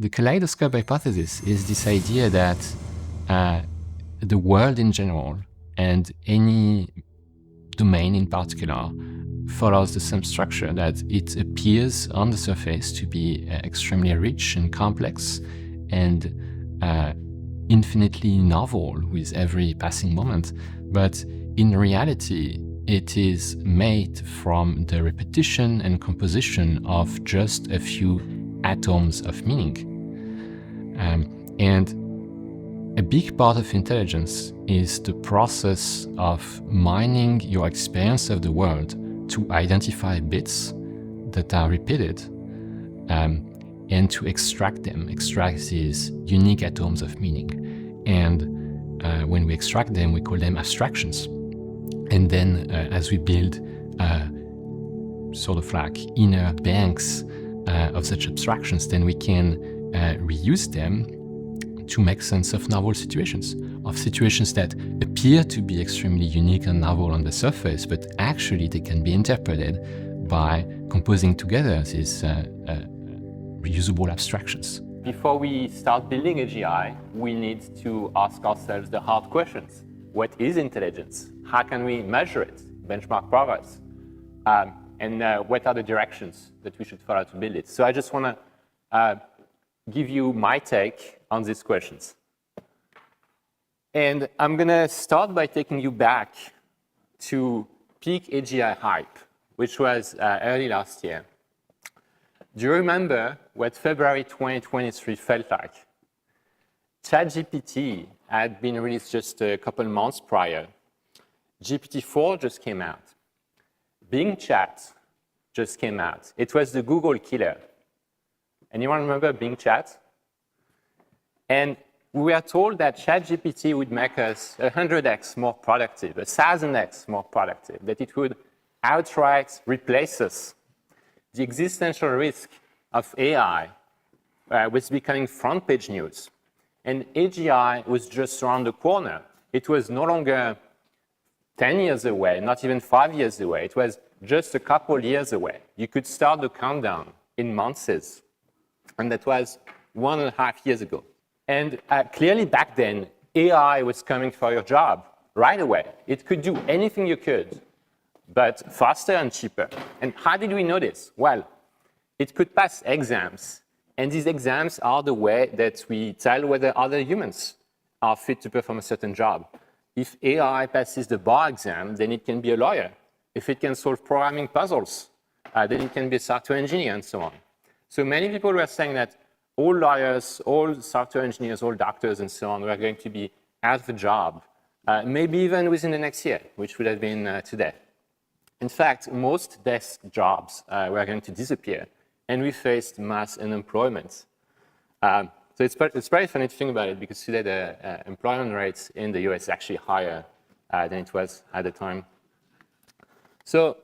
The Kaleidoscope hypothesis is this idea that the world in general and any domain in particular follows the same structure, that it appears on the surface to be extremely rich and complex and infinitely novel with every passing moment. But in reality, it is made from the repetition and composition of just a few atoms of meaning. And a big part of intelligence is the process of mining your experience of the world to identify bits that are repeated and to extract these unique atoms of meaning. And when we extract them, we call them abstractions. And then as we build sort of like inner banks of such abstractions, then we can reuse them to make sense of novel situations, of situations that appear to be extremely unique and novel on the surface, but actually they can be interpreted by composing together these reusable abstractions. Before we start building AGI, we need to ask ourselves the hard questions. What is intelligence? How can we measure it, benchmark progress? And what are the directions that we should follow to build it? So I just want to give you my take on these questions. And I'm going to start by taking you back to peak AGI hype, which was early last year. Do you remember what February 2023 felt like? ChatGPT had been released just a couple months prior. GPT-4 just came out. Bing Chat just came out. It was the Google killer. Anyone remember Bing Chat? And we were told that ChatGPT would make us 100x more productive, 1,000x more productive, that it would outright replace us. The existential risk of AI was becoming front page news. And AGI was just around the corner. It was no longer 10 years away, not even 5 years away. It was just a couple years away. You could start the countdown in months. And that was 1.5 years ago. And clearly back then, AI was coming for your job right away. It could do anything you could, but faster and cheaper. And how did we know this? Well, it could pass exams. And these exams are the way that we tell whether other humans are fit to perform a certain job. If AI passes the bar exam, then it can be a lawyer. If it can solve programming puzzles, then it can be a software engineer and so on. So many people were saying that all lawyers, all software engineers, all doctors and so on were going to be out of a job, maybe even within the next year, which would have been today. In fact, most desk jobs were going to disappear, and we faced mass unemployment. So it's very funny to think about it, because today the employment rate in the US is actually higher than it was at the time. So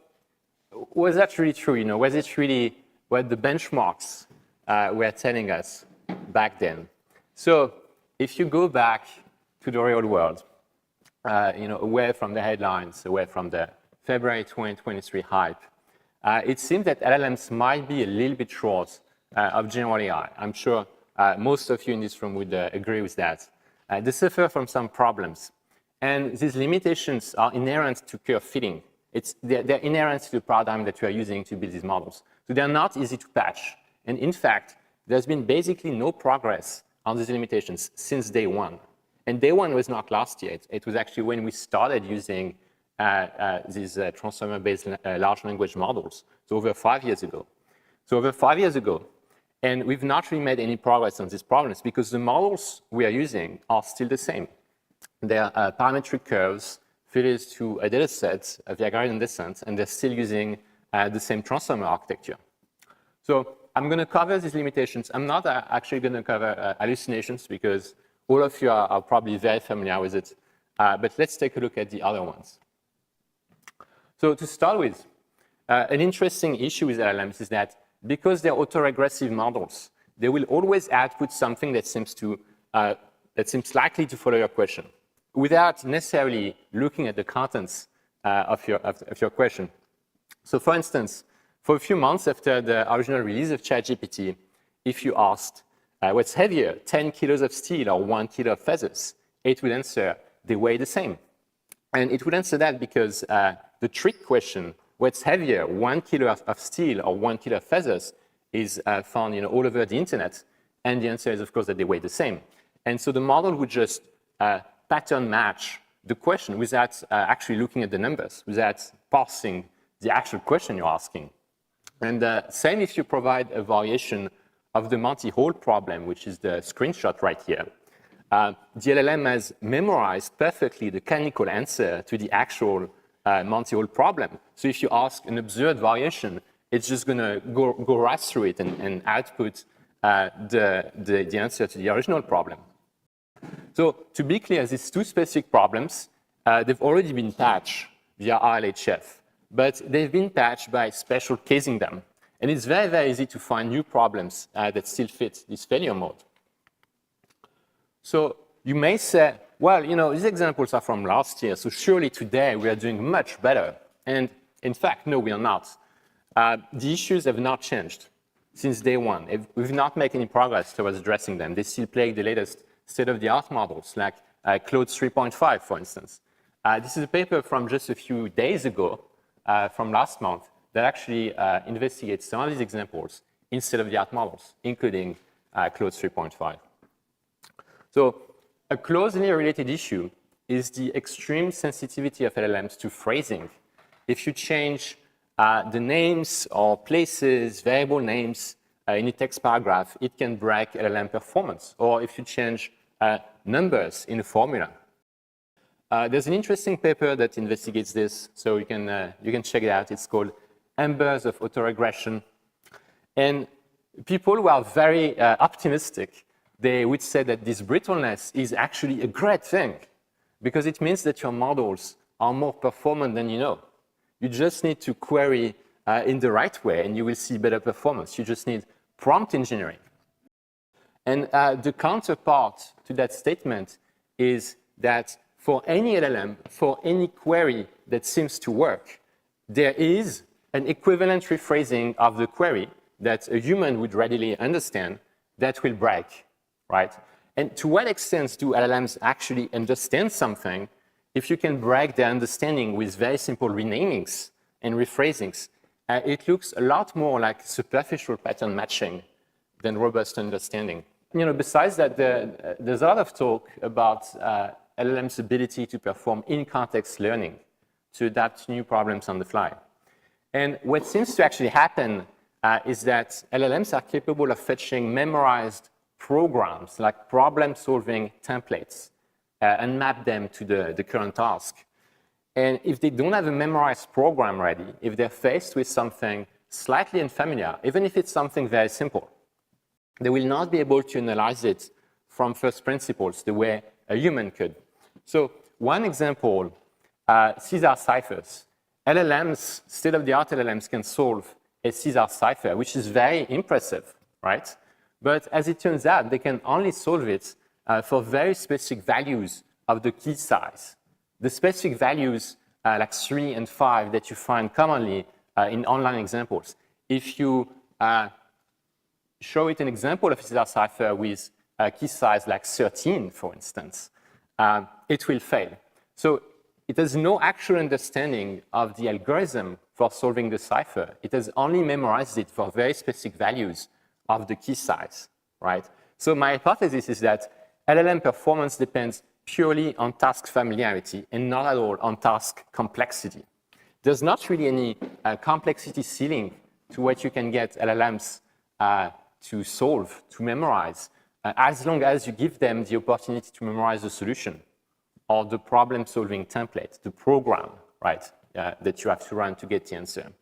was that really true? Was it really what the benchmarks were telling us back then? So if you go back to the real world, away from the headlines, away from the February 2023 hype, it seems that LLMs might be a little bit short of general AI. I'm sure most of you in this room would agree with that. They suffer from some problems. And these limitations are inherent to curve fitting. They're inherent to the paradigm that we are using to build these models. So they're not easy to patch. And in fact, there's been basically no progress on these limitations since day one. And day one was not last year. It was actually when we started using these transformer-based large language models, so over 5 years ago. So over 5 years ago, and we've not really made any progress on these problems because the models we are using are still the same. They're parametric curves fitted to a data set of the gradient descent, and they're still using the same transformer architecture. So I'm going to cover these limitations. I'm not actually going to cover hallucinations because all of you are probably very familiar with it. But let's take a look at the other ones. So to start with, an interesting issue with LLMs is that because they're autoregressive models, they will always output something that seems likely to follow your question, without necessarily looking at the contents of your question. So for instance, for a few months after the original release of ChatGPT, if you asked, what's heavier, 10 kilos of steel or 1 kilo of feathers? It would answer, they weigh the same. And it would answer that because the trick question, what's heavier, 1 kilo of steel or 1 kilo of feathers, is found all over the internet. And the answer is, of course, that they weigh the same. And so the model would just pattern match the question without actually looking at the numbers, without parsing the actual question you're asking. And same if you provide a variation of the Monty Hall problem, which is the screenshot right here. The LLM has memorized perfectly the canonical answer to the actual Monty Hall problem. So if you ask an absurd variation, it's just going to go right through it and output the answer to the original problem. So to be clear, these two specific problems, they've already been patched via RLHF, but they've been patched by special casing them. And it's very, very easy to find new problems that still fit this failure mode. So you may say, well, these examples are from last year, so surely today we are doing much better. And in fact, no, we are not. The issues have not changed since day one. We've not made any progress towards addressing them. They still plague the latest state-of-the-art models, like Claude 3.5, for instance. This is a paper from just a few days ago, from last month, that actually investigates some of these examples in state-of-the-art models, including Claude 3.5. So a closely related issue is the extreme sensitivity of LLMs to phrasing. If you change the names or places, variable names in a text paragraph, it can break LLM performance. Or if you change numbers in a formula. There's an interesting paper that investigates this, so you can check it out. It's called Embers of Autoregression. And people who are very optimistic, they would say that this brittleness is actually a great thing, because it means that your models are more performant than you know. You just need to query in the right way, and you will see better performance. You just need prompt engineering. And the counterpart to that statement is that for any LLM, for any query that seems to work, there is an equivalent rephrasing of the query that a human would readily understand that will break, right? And to what extent do LLMs actually understand something if you can break their understanding with very simple renamings and rephrasings? It looks a lot more like superficial pattern matching than robust understanding. Besides that, there's a lot of talk about LLM's ability to perform in-context learning, to adapt to new problems on the fly. And what seems to actually happen is that LLMs are capable of fetching memorized programs, like problem-solving templates, and map them to the current task. And if they don't have a memorized program ready, if they're faced with something slightly unfamiliar, even if it's something very simple, they will not be able to analyze it from first principles the way a human could. So one example, Caesar ciphers. LLMs, state-of-the-art LLMs, can solve a Caesar cipher, which is very impressive, right? But as it turns out, they can only solve it for very specific values of the key size. The specific values like 3 and 5 that you find commonly in online examples. If you show it an example of a Caesar cipher with a key size like 13, for instance, it will fail. So it has no actual understanding of the algorithm for solving the cipher. It has only memorized it for very specific values of the key size, right? So my hypothesis is that LLM performance depends purely on task familiarity and not at all on task complexity. There's not really any complexity ceiling to what you can get LLMs to solve, to memorize, as long as you give them the opportunity to memorize the solution or the problem-solving template, the program, right, that you have to run to get the answer.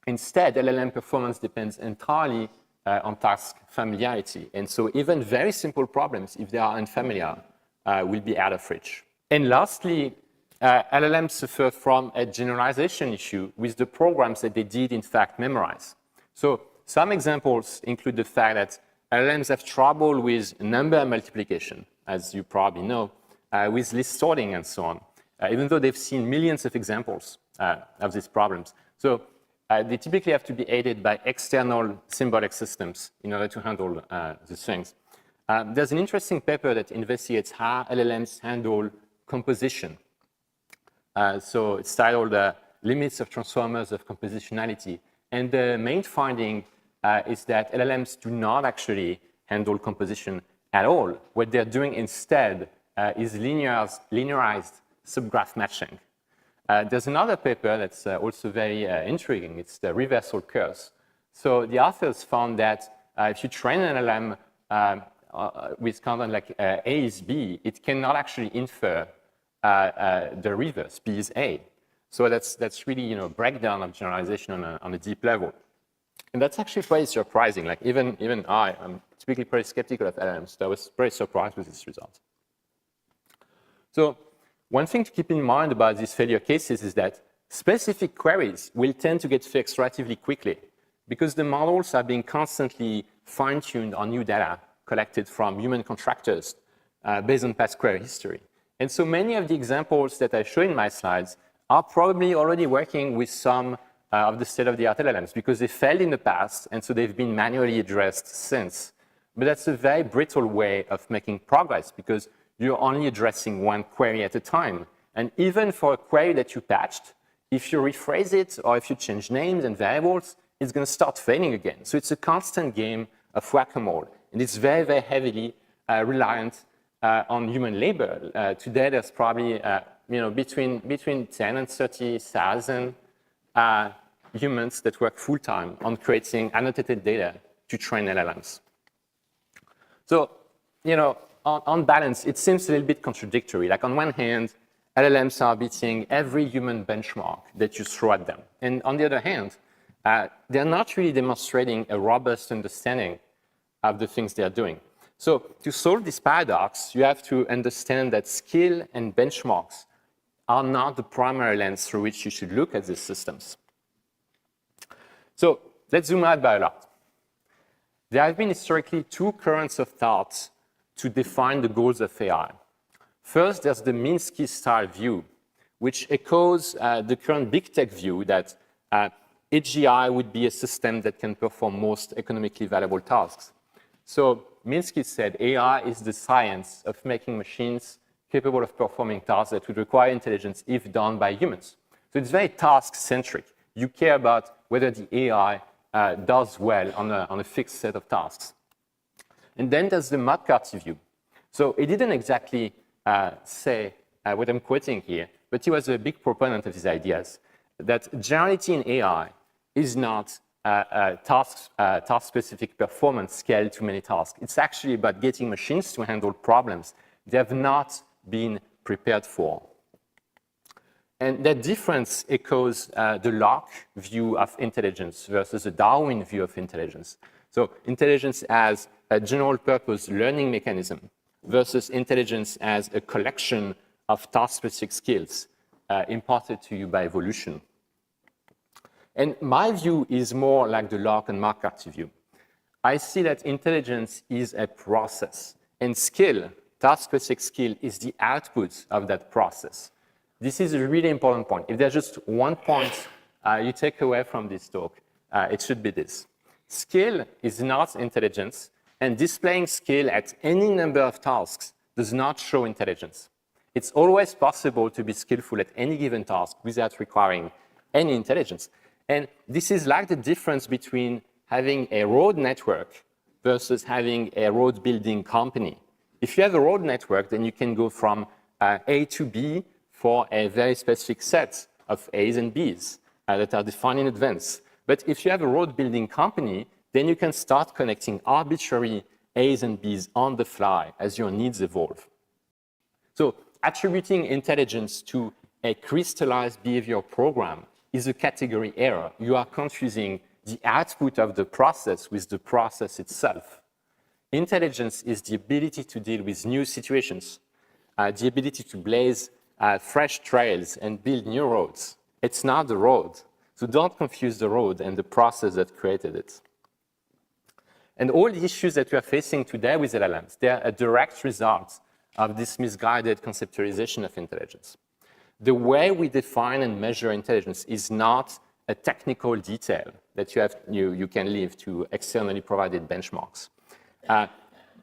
Instead, LLM performance depends entirely on task familiarity. And so even very simple problems, if they are unfamiliar, will be out of reach. And lastly, LLMs suffer from a generalization issue with the programs that they did, in fact, memorize. So some examples include the fact that LLMs have trouble with number multiplication, as you probably know, with list sorting and so on, even though they've seen millions of examples of these problems. So they typically have to be aided by external symbolic systems in order to handle these things. There's an interesting paper that investigates how LLMs handle composition. So it's titled Limits of Transformers of Compositionality. And the main finding is that LLMs do not actually handle composition at all. What they're doing instead is linearized subgraph matching. There's another paper that's also very intriguing. It's the reversal curse. So the authors found that if you train an LLM with content like A is B, it cannot actually infer the reverse, B is A. So that's really breakdown of generalization on a deep level. And that's actually pretty surprising. Like even I'm typically pretty skeptical of LLMs. So I was pretty surprised with this result. So one thing to keep in mind about these failure cases is that specific queries will tend to get fixed relatively quickly because the models are being constantly fine-tuned on new data collected from human contractors based on past query history. And so many of the examples that I show in my slides are probably already working with some of the state-of-the-art LLMs because they failed in the past, and so they've been manually addressed since. But that's a very brittle way of making progress because you're only addressing one query at a time. And even for a query that you patched, if you rephrase it or if you change names and variables, it's going to start failing again. So it's a constant game of whack-a-mole. And it's very, very heavily reliant on human labor. Today, there's probably between 10 and 30,000 humans that work full-time on creating annotated data to train LLMs. So, on balance, it seems a little bit contradictory. Like on one hand, LLMs are beating every human benchmark that you throw at them. And on the other hand, they're not really demonstrating a robust understanding of the things they're doing. So to solve this paradox, you have to understand that skill and benchmarks are not the primary lens through which you should look at these systems. So let's zoom out by a lot. There have been historically two currents of thought to define the goals of AI. First, there's the Minsky-style view, which echoes the current big tech view that AGI would be a system that can perform most economically valuable tasks. So Minsky said AI is the science of making machines capable of performing tasks that would require intelligence if done by humans. So it's very task-centric. You care about whether the AI does well on a fixed set of tasks. And then there's the McCarthy view. So he didn't exactly say what I'm quoting here, but he was a big proponent of these ideas, that generality in AI is not task-specific performance scaled to many tasks. It's actually about getting machines to handle problems they have not been prepared for. And that difference echoes the Locke view of intelligence versus the Darwin view of intelligence. So intelligence as a general-purpose learning mechanism versus intelligence as a collection of task-specific skills imparted to you by evolution. And my view is more like the Locke and McCarthy view. I see that intelligence is a process, and skill, task-specific skill, is the output of that process. This is a really important point. If there's just one point you take away from this talk, it should be this. Skill is not intelligence, and displaying skill at any number of tasks does not show intelligence. It's always possible to be skillful at any given task without requiring any intelligence. And this is like the difference between having a road network versus having a road building company. If you have a road network, then you can go from A to B for a very specific set of A's and B's that are defined in advance. But if you have a road building company, then you can start connecting arbitrary A's and B's on the fly as your needs evolve. So attributing intelligence to a crystallized behavioral program is a category error. You are confusing the output of the process with the process itself. Intelligence is the ability to deal with new situations, the ability to blaze fresh trails and build new roads. It's not the road. So don't confuse the road and the process that created it. And all the issues that we are facing today with LLMs, they are a direct result of this misguided conceptualization of intelligence. The way we define and measure intelligence is not a technical detail that you can leave to externally provided benchmarks.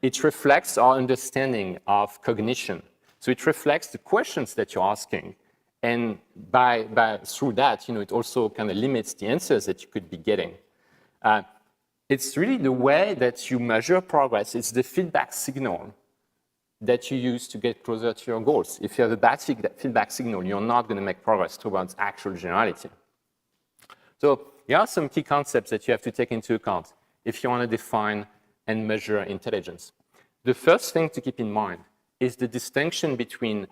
It reflects our understanding of cognition. So it reflects the questions that you're asking. And through that, it also kind of limits the answers that you could be getting. It's really the way that you measure progress. It's the feedback signal that you use to get closer to your goals. If you have a bad feedback signal, you're not going to make progress towards actual generality. So here are some key concepts that you have to take into account if you want to define and measure intelligence. The first thing to keep in mind is the distinction between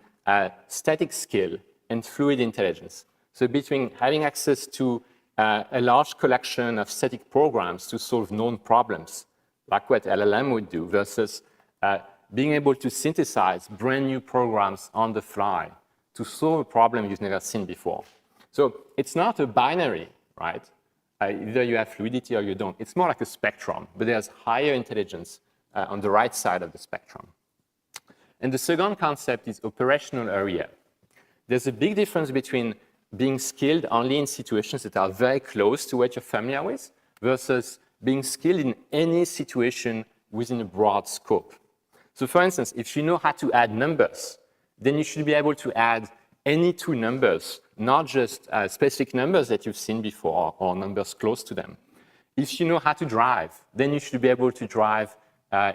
static skill and fluid intelligence. So between having access to a large collection of static programs to solve known problems, like what LLM would do, versus being able to synthesize brand new programs on the fly to solve a problem you've never seen before. So it's not a binary, right? Either you have fluidity or you don't. It's more like a spectrum, but there's higher intelligence on the right side of the spectrum. And the second concept is operational area. There's a big difference between being skilled only in situations that are very close to what you're familiar with versus being skilled in any situation within a broad scope. So for instance, if you know how to add numbers, then you should be able to add any two numbers, not just specific numbers that you've seen before or numbers close to them. If you know how to drive, then you should be able to drive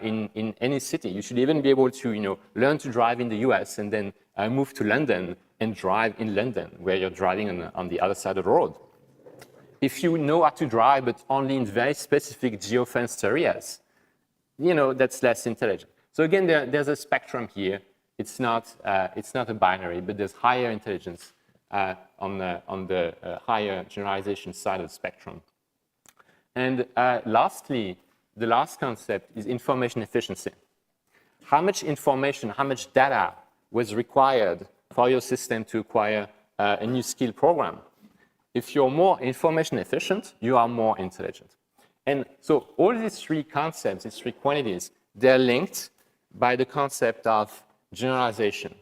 in any city. You should even be able to learn to drive in the US and then move to London and drive in London, where you're driving on the other side of the road. If you know how to drive, but only in very specific geofenced areas, that's less intelligent. So again, there's a spectrum here. It's not a binary, but there's higher intelligence on the higher generalization side of the spectrum. And lastly, the last concept is information efficiency. How much information, how much data was required for your system to acquire a new skill program? If you're more information efficient, you are more intelligent. And so all these three concepts, these three quantities, they're linked by the concept of generalization.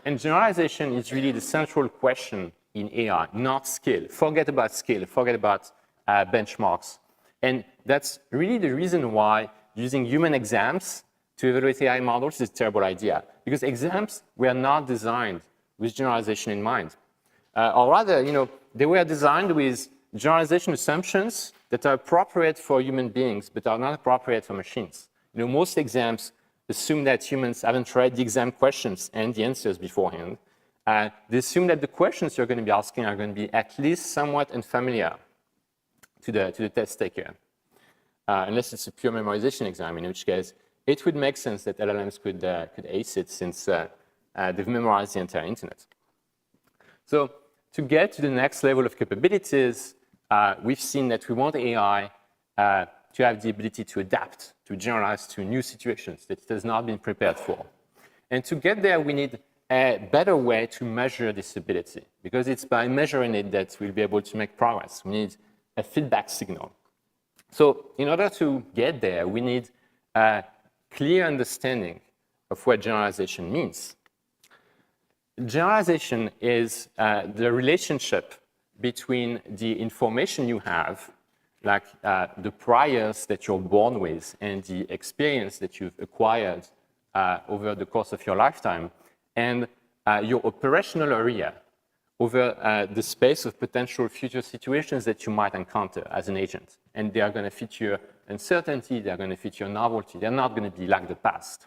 And generalization is really the central question in AI, not skill. Forget about skill, forget about benchmarks. And that's really the reason why using human exams to evaluate AI models is a terrible idea, because exams were not designed with generalization in mind. Or rather, they were designed with generalization assumptions that are appropriate for human beings, but are not appropriate for machines. Most exams assume that humans haven't read the exam questions and the answers beforehand. They assume that the questions you're going to be asking are going to be at least somewhat unfamiliar to the test taker, unless it's a pure memorization exam, in which case it would make sense that LLMs could ace it, since they've memorized the entire internet. So to get to the next level of capabilities, we've seen that we want AI to have the ability to adapt, to generalize to new situations that it has not been prepared for. And to get there, we need a better way to measure this ability, because it's by measuring it that we'll be able to make progress. We need a feedback signal. So in order to get there, we need a clear understanding of what generalization means. Generalization is the relationship between the information you have, like the priors that you're born with and the experience that you've acquired over the course of your lifetime, and your operational area over the space of potential future situations that you might encounter as an agent. And they are going to feature uncertainty, they're going to feature novelty, they're not going to be like the past.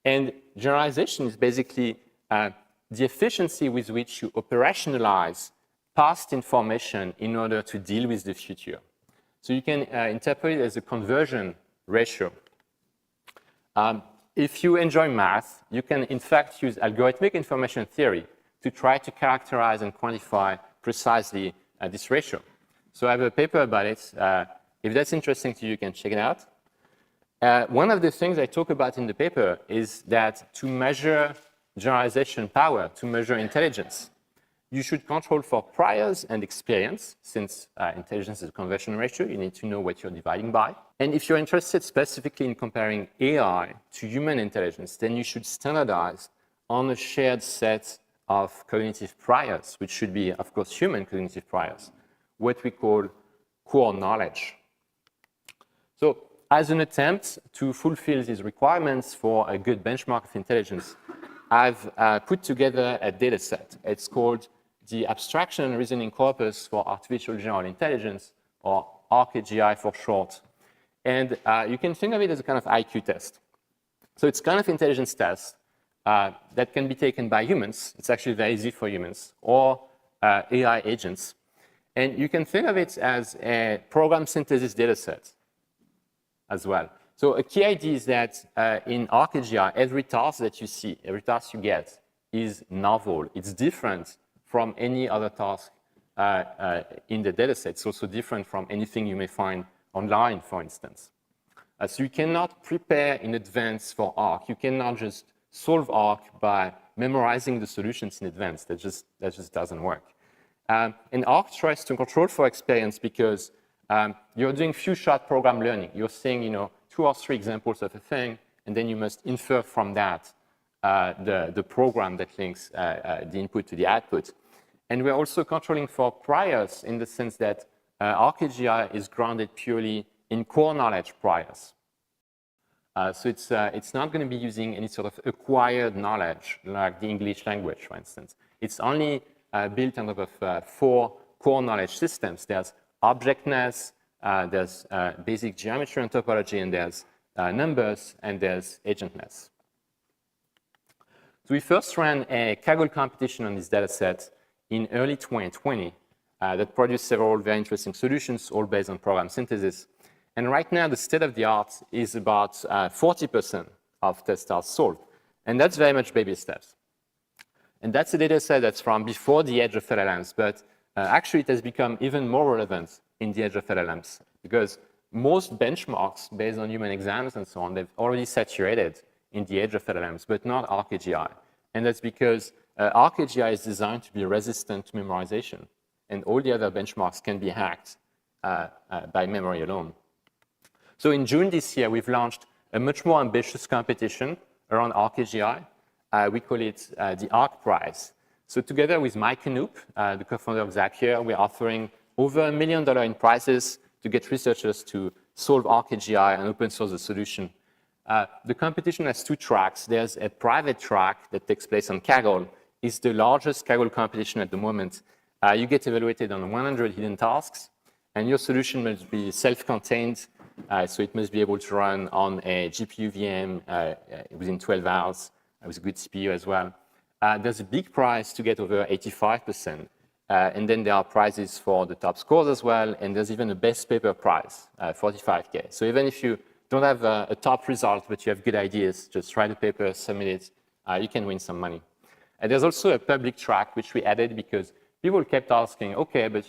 And generalization is basically the efficiency with which you operationalize past information in order to deal with the future. So you can interpret it as a conversion ratio. If you enjoy math, you can in fact use algorithmic information theory to try to characterize and quantify precisely this ratio. So I have a paper about it. If that's interesting to you, you can check it out. One of the things I talk about in the paper is that to measure generalization power, to measure intelligence, you should control for priors and experience, since intelligence is a conversion ratio. You need to know what you're dividing by. And if you're interested specifically in comparing AI to human intelligence, then you should standardize on a shared set of cognitive priors, which should be, of course, human cognitive priors, what we call core knowledge. So as an attempt to fulfill these requirements for a good benchmark of intelligence, I've put together a data set. It's called the Abstraction and Reasoning Corpus for Artificial General Intelligence, or ARC-AGI for short. And you can think of it as a kind of IQ test. So it's kind of intelligence test that can be taken by humans. It's actually very easy for humans, or AI agents. And you can think of it as a program synthesis data set as well. So a key idea is that in ARC-AGI, every task that you see, every task you get is novel. It's different from any other task in the data set. It's also different from anything you may find online, for instance. So you cannot prepare in advance for ARC. You cannot just solve ARC by memorizing the solutions in advance. That just doesn't work. And ARC tries to control for experience because you're doing few-shot program learning. You're seeing 2 or 3 examples of a thing, and then you must infer from that the program that links the input to the output. And we're also controlling for priors in the sense that ARC-AGI is grounded purely in core knowledge priors. So it's not going to be using any sort of acquired knowledge like the English language, for instance. It's only built on top of 4 core knowledge systems. There's objectness, there's basic geometry and topology, and there's numbers, and there's agentness. So we first ran a Kaggle competition on this data set in early 2020 that produced several very interesting solutions, all based on program synthesis. And right now, the state of the art is about 40% of test tasks solved. And that's very much baby steps. And that's a data set that's from before the age of LLMs, but actually it has become even more relevant in the age of LLMs, because most benchmarks based on human exams and so on, they've already saturated in the age of LLMs, but not ARC-AGI. And that's because ARC-AGI is designed to be resistant to memorization, and all the other benchmarks can be hacked by memory alone. So in June this year, we've launched a much more ambitious competition around ARC-AGI. We call it the ARC Prize. So together with Mike Knoop, the co-founder of Zapier, we're offering over $1 million in prizes to get researchers to solve ARC-AGI and open source the solution. The competition has 2 tracks. There's a private track that takes place on Kaggle. It's the largest Kaggle competition at the moment. You get evaluated on 100 hidden tasks, and your solution must be self-contained. So it must be able to run on a GPU VM within 12 hours with a good CPU as well. There's a big prize to get over 85%. And then there are prizes for the top scores as well. And there's even a best paper prize, 45K. So even if you don't have a top result, but you have good ideas, just write a paper, submit it, you can win some money. And there's also a public track, which we added because people kept asking, OK, but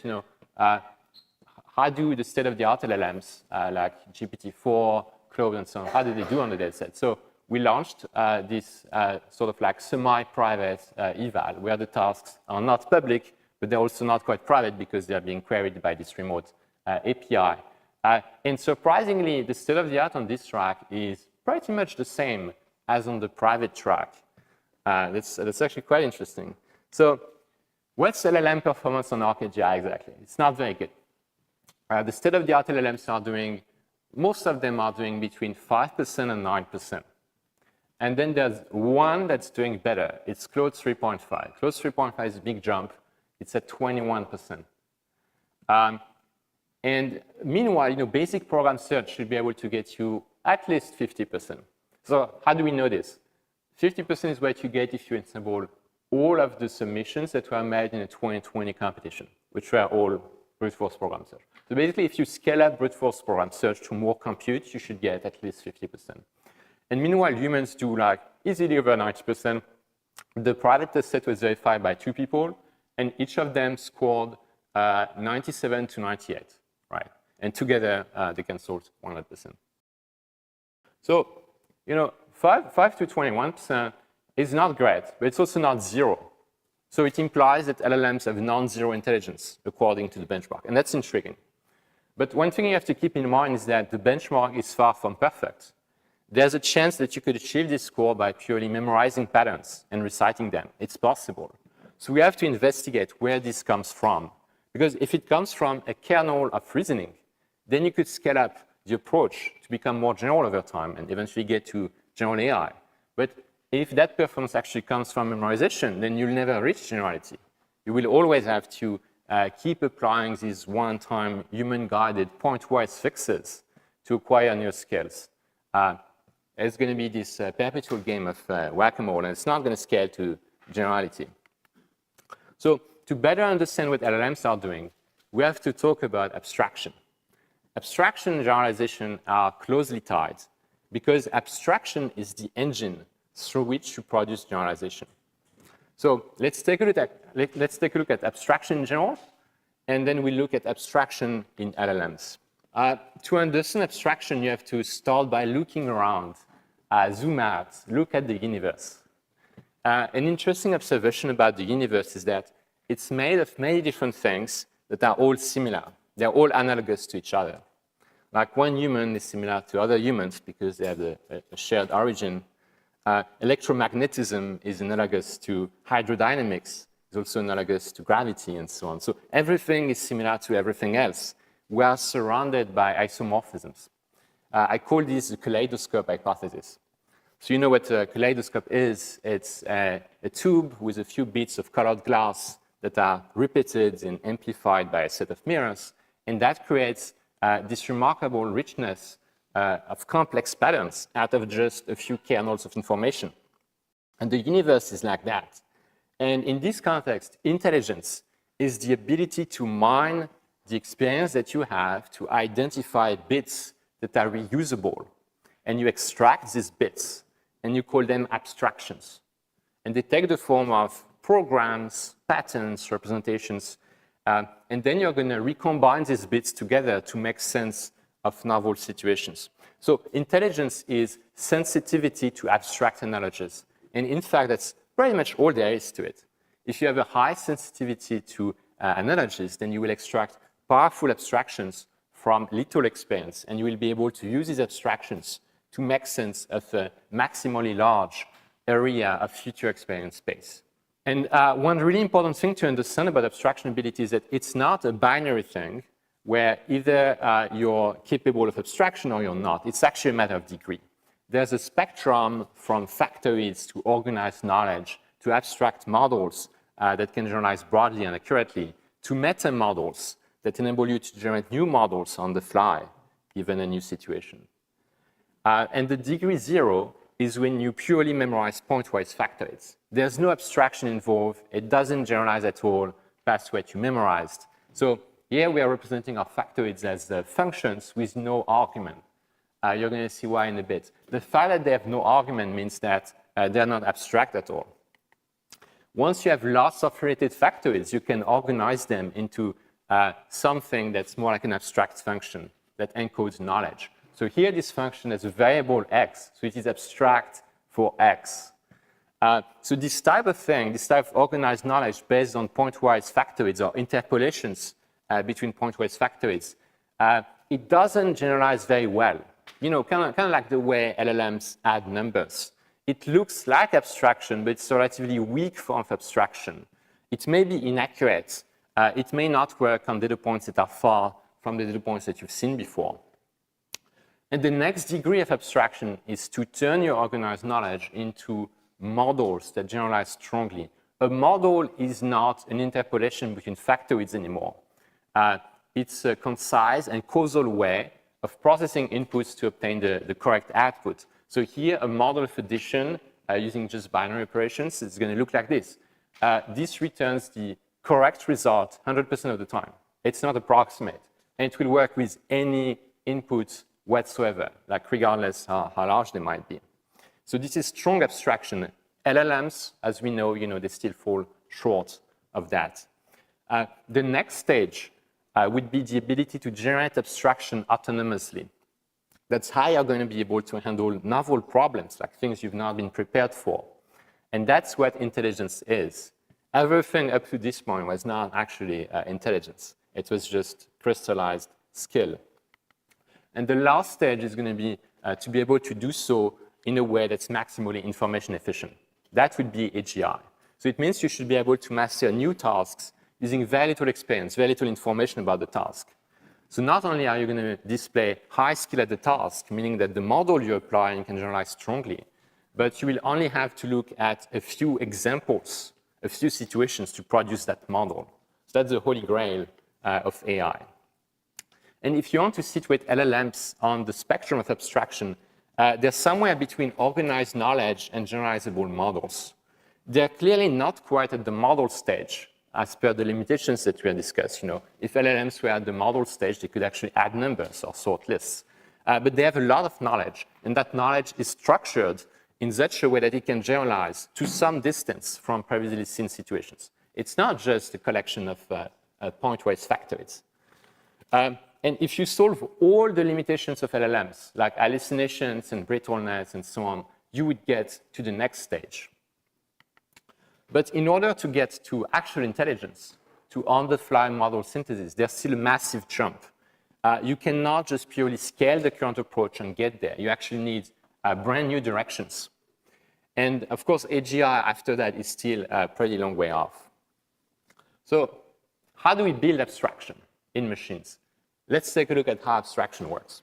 how do the state-of-the-art LLMs like GPT-4, Claude, and so on, how do they do on the dataset? So we launched this sort of like semi-private eval, where the tasks are not public, but they're also not quite private because they're being queried by this remote API. And surprisingly, the state-of-the-art on this track is pretty much the same as on the private track. That's actually quite interesting. So what's LLM performance on ARC-AGI exactly? It's not very good. The state-of-the-art LLMs are doing, most of them are doing between 5% and 9%. And then there's one that's doing better. It's Claude 3.5. Claude 3.5 is a big jump. It's at 21%. And meanwhile, basic program search should be able to get you at least 50%. So how do we know this? 50% is what you get if you ensemble all of the submissions that were made in a 2020 competition, which were all brute force program search. So basically, if you scale up brute force program search to more compute, you should get at least 50%. And meanwhile, humans do like easily over 90%. The private test set was verified by 2 people, and each of them scored 97 to 98, right? And together, they can solve 100%. So, 5 to 21% is not great, but it's also not 0. So it implies that LLMs have non-zero intelligence, according to the benchmark, and that's intriguing. But one thing you have to keep in mind is that the benchmark is far from perfect. There's a chance that you could achieve this score by purely memorizing patterns and reciting them. It's possible. So we have to investigate where this comes from, Because if it comes from a kernel of reasoning, then you could scale up the approach to become more general over time and eventually get to general AI. But if that performance actually comes from memorization, then you'll never reach generality. You will always have to keep applying these one-time human-guided point-wise fixes to acquire new skills. It's going to be this perpetual game of whack-a-mole, and it's not going to scale to generality. So to better understand what LLMs are doing, we have to talk about abstraction. Abstraction and generalization are closely tied because abstraction is the engine through which you produce generalization. So let's take a look at abstraction in general, and then we look at abstraction in LLMs. To understand abstraction, you have to start by looking around, zoom out, look at the universe. An interesting observation about the universe is that it's made of many different things that are all similar. They're all analogous to each other. Like one human is similar to other humans because they have a shared origin. Electromagnetism is analogous to hydrodynamics, is also analogous to gravity, and so on. So everything is similar to everything else. We are surrounded by isomorphisms. I call this the Kaleidoscope hypothesis. So you know what a kaleidoscope is. It's a tube with a few bits of colored glass that are repeated and amplified by a set of mirrors, and that creates this remarkable richness of complex patterns out of just a few kernels of information. And the universe is like that. And in this context, intelligence is the ability to mine the experience that you have to identify bits that are reusable. And you extract these bits, and you call them abstractions. And they take the form of programs, patterns, representations, and then you're going to recombine these bits together to make sense of novel situations. So intelligence is sensitivity to abstract analogies. And in fact, that's pretty much all there is to it. If you have a high sensitivity to analogies, then you will extract powerful abstractions from little experience, and you will be able to use these abstractions to make sense of a maximally large area of future experience space. And one really important thing to understand about abstraction ability is that it's not a binary thing where either you're capable of abstraction or you're not. It's actually a matter of degree. There's a spectrum from factoids to organized knowledge to abstract models that can generalize broadly and accurately to meta models that enable you to generate new models on the fly, given a new situation. And the degree 0 is when you purely memorize pointwise factoids. There's no abstraction involved. It doesn't generalize at all past what you memorized. So here we are representing our factoids as functions with no argument. You're going to see why in a bit. The fact that they have no argument means that they're not abstract at all. Once you have lots of related factoids, you can organize them into something that's more like an abstract function that encodes knowledge. So here this function has a variable x, so it is abstract for x. So this type of thing, this type of organized knowledge based on pointwise factoids or interpolations between pointwise factoids, it doesn't generalize very well. You know, kind of like the way LLMs add numbers. It looks like abstraction, but it's a relatively weak form of abstraction. It may be inaccurate. It may not work on data points that are far from the data points that you've seen before. And the next degree of abstraction is to turn your organized knowledge into models that generalize strongly. A model is not an interpolation between factoids anymore. It's a concise and causal way of processing inputs to obtain the correct output. So here, a model of addition using just binary operations is going to look like this. This returns the correct result 100% of the time. It's not approximate. And it will work with any inputs whatsoever, like regardless how large they might be. So this is strong abstraction. LLMs, as we know, they still fall short of that. The next stage would be the ability to generate abstraction autonomously. That's how you're going to be able to handle novel problems, like things you've not been prepared for. And that's what intelligence is. Everything up to this point was not actually intelligence. It was just crystallized skill. And the last stage is going to be able to do so in a way that's maximally information efficient. That would be AGI. So it means you should be able to master new tasks using very little experience, very little information about the task. So not only are you going to display high skill at the task, meaning that the model you're applying can generalize strongly, but you will only have to look at a few examples, a few situations to produce that model. So that's the holy grail of AI. And if you want to situate LLMs on the spectrum of abstraction, they're somewhere between organized knowledge and generalizable models. They're clearly not quite at the model stage, as per the limitations that we have discussed. If LLMs were at the model stage, they could actually add numbers or sort lists. But they have a lot of knowledge, and that knowledge is structured in such a way that it can generalize to some distance from previously seen situations. It's not just a collection of pointwise factoids. And if you solve all the limitations of LLMs, like hallucinations and brittleness and so on, you would get to the next stage. But in order to get to actual intelligence, to on-the-fly model synthesis, there's still a massive jump. You cannot just purely scale the current approach and get there. You actually need brand new directions. And of course, AGI after that is still a pretty long way off. So how do we build abstraction in machines? Let's take a look at how abstraction works.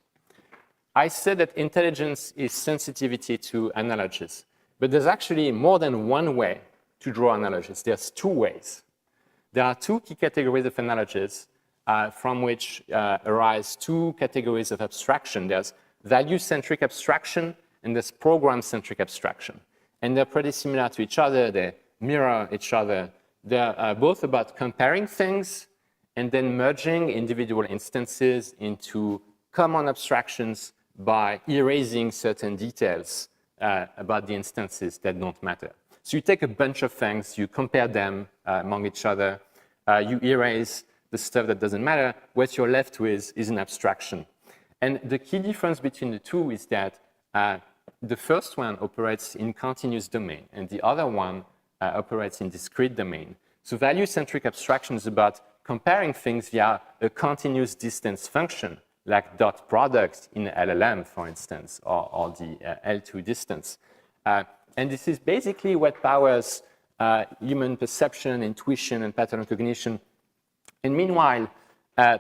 I said that intelligence is sensitivity to analogies, but there's actually more than one way to draw analogies. There's two ways. There are two key categories of analogies from which arise two categories of abstraction. There's value-centric abstraction and there's program-centric abstraction. And they're pretty similar to each other. They mirror each other. They're both about comparing things and then merging individual instances into common abstractions by erasing certain details about the instances that don't matter. So you take a bunch of things, you compare them among each other, you erase the stuff that doesn't matter. What you're left with is an abstraction. And the key difference between the two is that the first one operates in continuous domain, and the other one operates in discrete domain. So value-centric abstraction is about comparing things via a continuous distance function, like dot product in LLM, for instance, or the L2 distance. And this is basically what powers human perception, intuition, and pattern recognition. And meanwhile,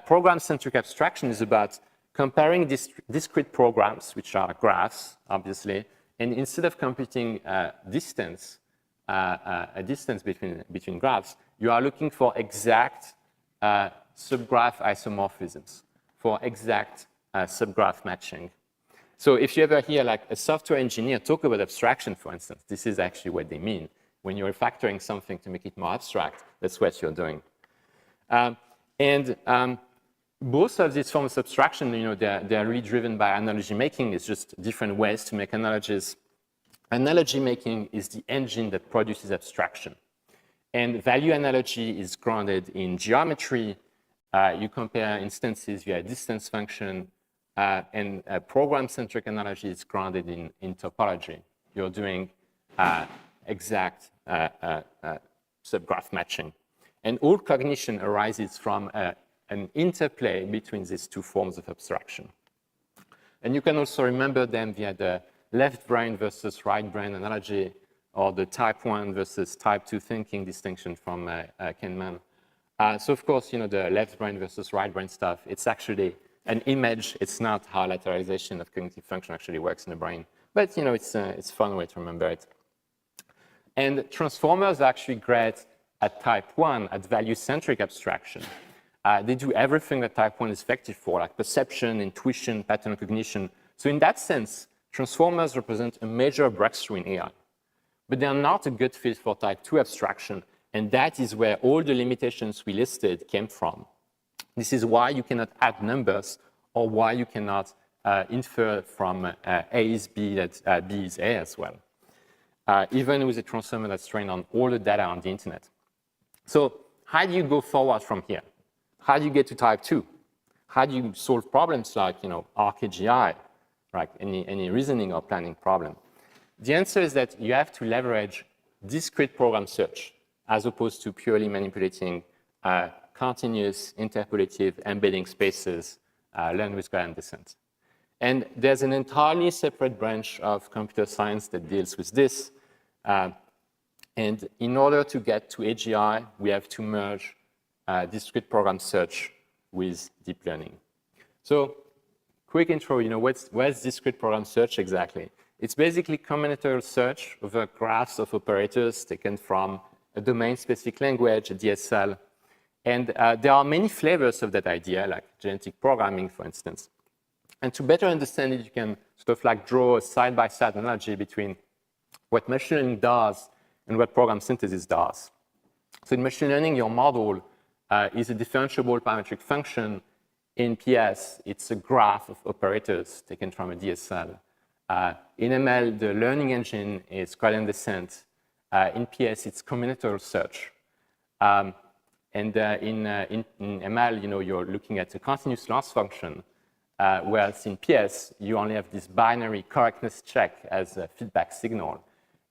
program-centric abstraction is about comparing discrete programs, which are graphs, obviously, and instead of computing a distance between graphs, you are looking for exact subgraph isomorphisms, for exact subgraph matching. So if you ever hear like a software engineer talk about abstraction, for instance, this is actually what they mean. When you're refactoring something to make it more abstract, that's what you're doing. Both of these forms of abstraction, they're really driven by analogy making. It's just different ways to make analogies. Analogy making is the engine that produces abstraction. And value analogy is grounded in geometry. You compare instances via a distance function. And program-centric analogy is grounded in topology. You're doing exact subgraph matching. And all cognition arises from an interplay between these two forms of abstraction. And you can also remember them via the left brain versus right brain analogy, or the type 1 versus type 2 thinking distinction from Kahneman. So of course, the left brain versus right brain stuff, it's actually an image. It's not how lateralization of cognitive function actually works in the brain. But it's a fun way to remember it. And transformers are actually great at type 1, at value-centric abstraction. They do everything that type 1 is effective for, like perception, intuition, pattern recognition. So in that sense, transformers represent a major breakthrough in AI. But they are not a good fit for type 2 abstraction, and that is where all the limitations we listed came from. This is why you cannot add numbers, or why you cannot infer from A is B that B is A as well, even with a transformer that's trained on all the data on the internet. So how do you go forward from here? How do you get to type 2? How do you solve problems like ARC-AGI, right? Any reasoning or planning problem? The answer is that you have to leverage discrete program search as opposed to purely manipulating continuous interpolative embedding spaces learned with gradient descent. And there's an entirely separate branch of computer science that deals with this. And in order to get to AGI, we have to merge discrete program search with deep learning. So, quick intro, what's discrete program search exactly? It's basically combinatorial search over graphs of operators taken from a domain-specific language, a DSL. And there are many flavors of that idea, like genetic programming, for instance. And to better understand it, you can sort of like draw a side-by-side analogy between what machine learning does and what program synthesis does. So in machine learning, your model is a differentiable parametric function. In PS, it's a graph of operators taken from a DSL. In ML, the learning engine is gradient descent. In PS, it's combinatorial search. And in ML, you're looking at a continuous loss function, whereas in PS, you only have this binary correctness check as a feedback signal.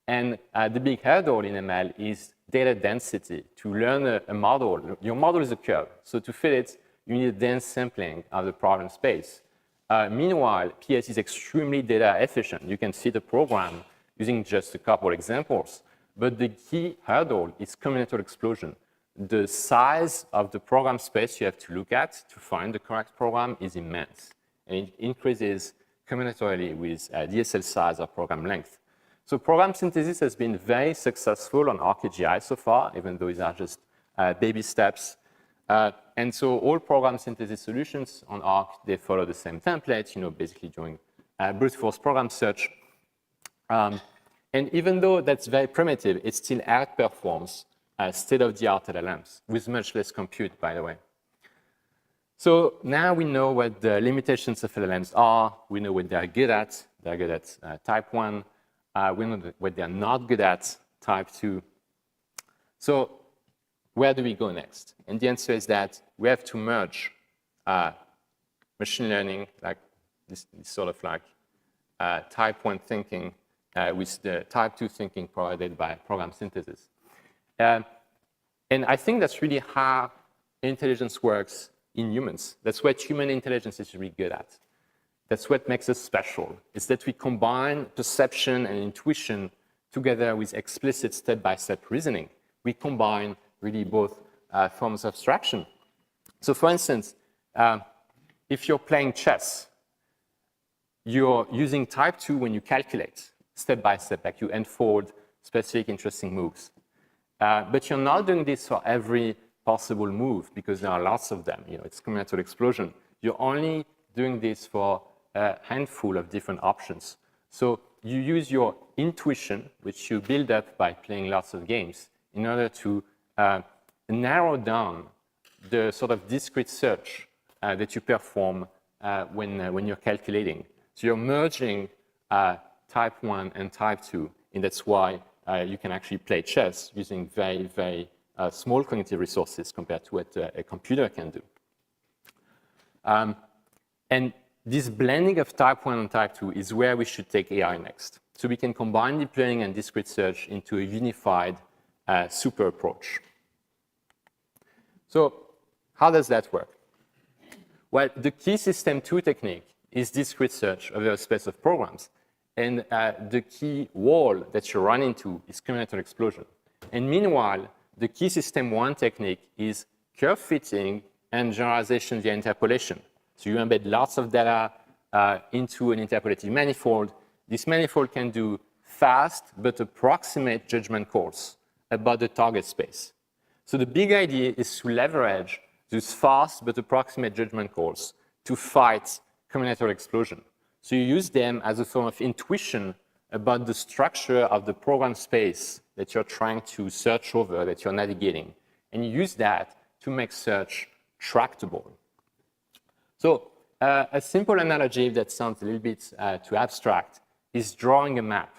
And the big hurdle in ML is data density. To learn a model, your model is a curve. So to fit it, you need a dense sampling of the problem space. Meanwhile, PS is extremely data efficient. You can fit a program using just a couple examples. But the key hurdle is combinatorial explosion. The size of the program space you have to look at to find the correct program is immense. And it increases combinatorially with DSL size or program length. So program synthesis has been very successful on ARC-AGI so far, even though these are just baby steps. And so all program synthesis solutions on ARC, they follow the same template, basically doing brute force program search. And even though that's very primitive, it still outperforms state-of-the-art LLMs with much less compute, by the way. So now we know what the limitations of LLMs are. We know what they're good at. They're good at type 1. We know what they're not good at, type 2. So where do we go next? And the answer is that we have to merge machine learning, like this sort of like type 1 thinking with the type 2 thinking provided by program synthesis. And I think that's really how intelligence works in humans. That's what human intelligence is really good at. That's what makes us special. It's that we combine perception and intuition together with explicit step-by-step reasoning. We combine really both forms of abstraction. So for instance, if you're playing chess, you're using type 2 when you calculate step-by-step, like you unfold specific interesting moves. But you're not doing this for every possible move because there are lots of them. It's combinatorial explosion. You're only doing this for a handful of different options. So you use your intuition, which you build up by playing lots of games, in order to narrow down the sort of discrete search that you perform when you're calculating. So you're merging type 1 and type 2, and that's why you can actually play chess using very, very small cognitive resources compared to what a computer can do. And this blending of type 1 and type 2 is where we should take AI next. So we can combine deep learning and discrete search into a unified super approach. So how does that work? Well, the key system 2 technique is discrete search over a space of programs. And the key wall that you run into is combinatorial explosion. And meanwhile, the key system 1 technique is curve fitting and generalization via interpolation. So you embed lots of data into an interpolative manifold. This manifold can do fast but approximate judgment calls about the target space. So the big idea is to leverage those fast but approximate judgment calls to fight combinatorial explosion. So you use them as a form of intuition about the structure of the program space that you're trying to search over, that you're navigating. And you use that to make search tractable. So a simple analogy that sounds a little bit too abstract is drawing a map.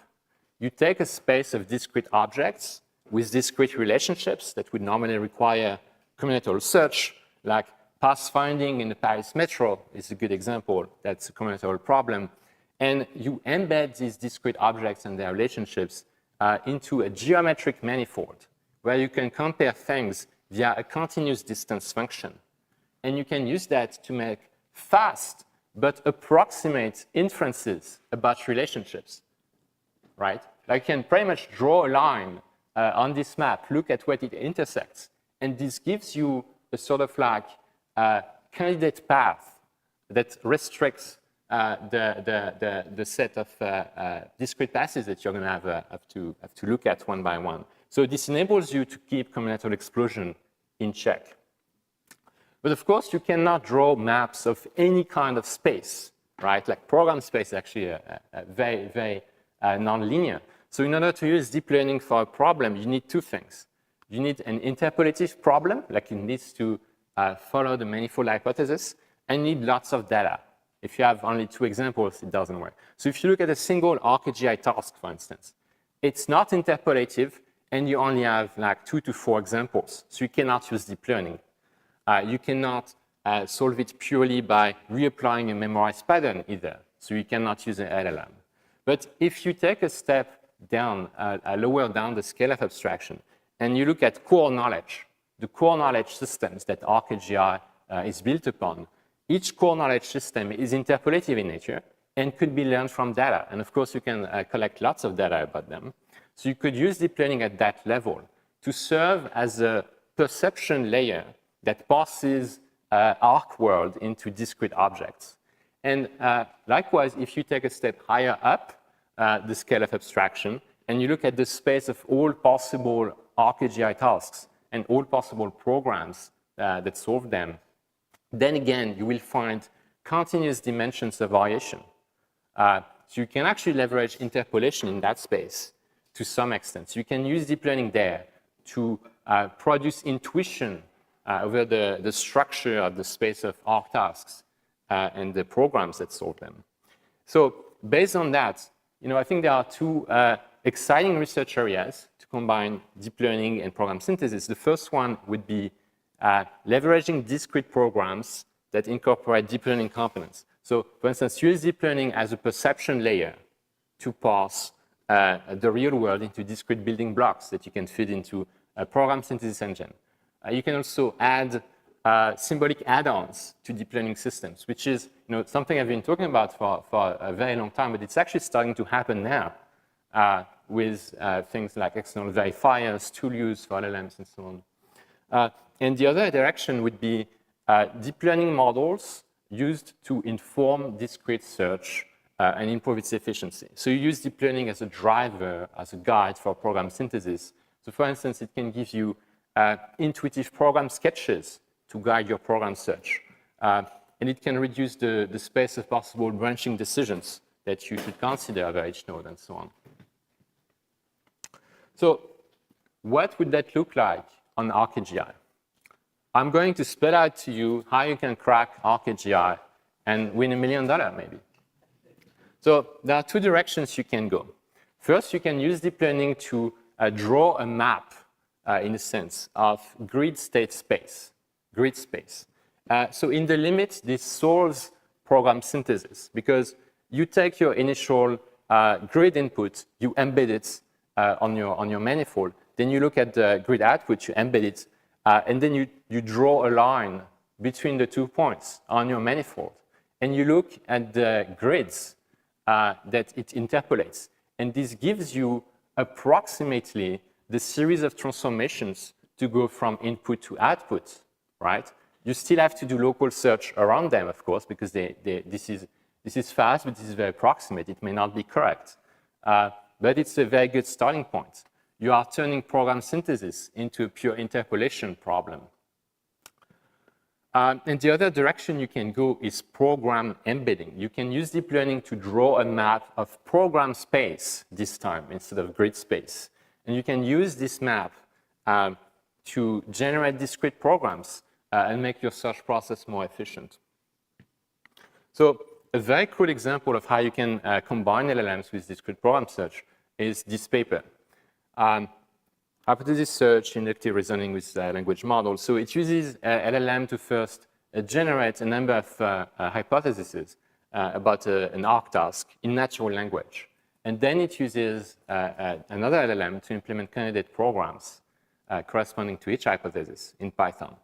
You take a space of discrete objects with discrete relationships that would normally require combinatorial search, like path finding in the Paris metro is a good example. That's a combinatorial problem. And you embed these discrete objects and their relationships into a geometric manifold where you can compare things via a continuous distance function. And you can use that to make fast but approximate inferences about relationships, right? Like you can pretty much draw a line on this map, look at what it intersects, and this gives you a sort of like candidate path that restricts the set of discrete passes that you're going to have to look at one by one. So this enables you to keep combinatorial explosion in check. But of course, you cannot draw maps of any kind of space, right? Like program space is actually very, very nonlinear. So in order to use deep learning for a problem, you need two things. You need an interpolative problem, like it needs to follow the manifold hypothesis, and you need lots of data. If you have only two examples, it doesn't work. So if you look at a single ARC-AGI task, for instance, it's not interpolative, and you only have like 2 to 4 examples. So you cannot use deep learning. You cannot solve it purely by reapplying a memorized pattern either. So you cannot use an LLM. But if you take a step down, lower down the scale of abstraction, and you look at core knowledge, the core knowledge systems that ARC-AGI is built upon, each core knowledge system is interpolative in nature and could be learned from data. And of course, you can collect lots of data about them. So you could use deep learning at that level to serve as a perception layer that passes ARC world into discrete objects. And likewise, if you take a step higher up the scale of abstraction, and you look at the space of all possible ARC-AGI tasks and all possible programs that solve them, then again, you will find continuous dimensions of variation. So you can actually leverage interpolation in that space to some extent. So you can use deep learning there to produce intuition over the structure of the space of ARC tasks and the programs that solve them. So based on that, I think there are two exciting research areas to combine deep learning and program synthesis. The first one would be leveraging discrete programs that incorporate deep learning components. So for instance, use deep learning as a perception layer to parse the real world into discrete building blocks that you can feed into a program synthesis engine. You can also add symbolic add-ons to deep learning systems, which is something I've been talking about for a very long time, but it's actually starting to happen now with things like external verifiers, tool use for LLMs, and so on. And the other direction would be deep learning models used to inform discrete search and improve its efficiency. So you use deep learning as a driver, as a guide for program synthesis. So for instance, it can give you intuitive program sketches to guide your program search. And it can reduce the space of possible branching decisions that you should consider over each node and so on. So what would that look like on ARC-AGI? I'm going to spell out to you how you can crack ARC-AGI and win $1 million maybe. So there are two directions you can go. First, you can use deep learning to draw a map, in a sense, of grid state space, grid space. So in the limit, this solves program synthesis because you take your initial grid input, you embed it on your manifold, then you look at the grid output, you embed it, and then you draw a line between the 2 points on your manifold. And you look at the grids that it interpolates. And this gives you approximately the series of transformations to go from input to output, right? You still have to do local search around them, of course, because this is fast, but this is very approximate. It may not be correct. But it's a very good starting point. You are turning program synthesis into a pure interpolation problem. And the other direction you can go is program embedding. You can use deep learning to draw a map of program space this time instead of grid space. And you can use this map to generate discrete programs and make your search process more efficient. So a very cool example of how you can combine LLMs with discrete program search is this paper. Hypothesis search, inductive reasoning with language models. So it uses LLM to first generate a number of hypotheses about an ARC task in natural language. And then it uses another LLM to implement candidate programs corresponding to each hypothesis in Python.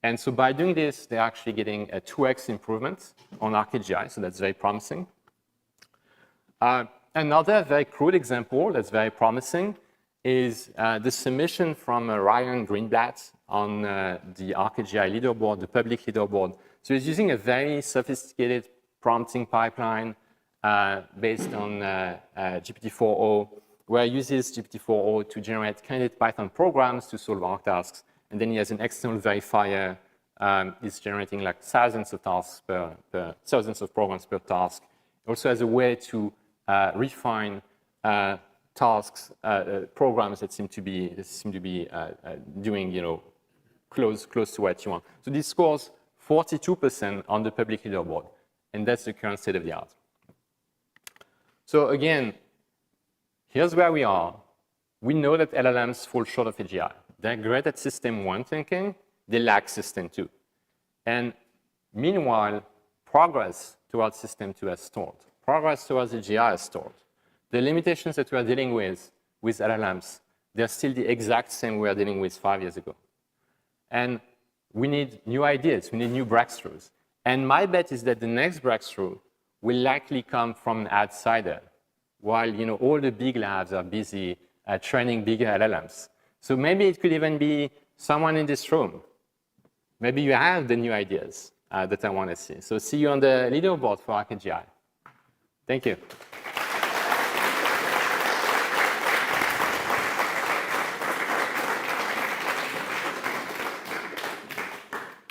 And so by doing this, they're actually getting a 2x improvement on ARC-AGI, so that's very promising. Another very crude example that's very promising is the submission from Ryan Greenblatt on the ARC-AGI leaderboard, the public leaderboard. So it's using a very sophisticated prompting pipeline based on GPT-4o, where it uses GPT-4o to generate candidate Python programs to solve ARC tasks. And then he has an external verifier. It's generating like thousands of tasks thousands of programs per task. It also has a way to refine tasks, programs that seem to be doing, close to what you want. So this scores 42% on the public leaderboard, and that's the current state of the art. So again, here's where we are. We know that LLMs fall short of AGI. They're great at system 1 thinking. They lack system 2. And meanwhile, progress towards system 2 has stalled. Progress towards AGI has stalled. The limitations that we are dealing with LLMs, they're still the exact same we are dealing with 5 years ago. And we need new ideas. We need new breakthroughs. And my bet is that the next breakthrough will likely come from an outsider, while all the big labs are busy training bigger LLMs. So maybe it could even be someone in this room. Maybe you have the new ideas that I want to see. So see you on the leaderboard for ARC-AGI. Thank you.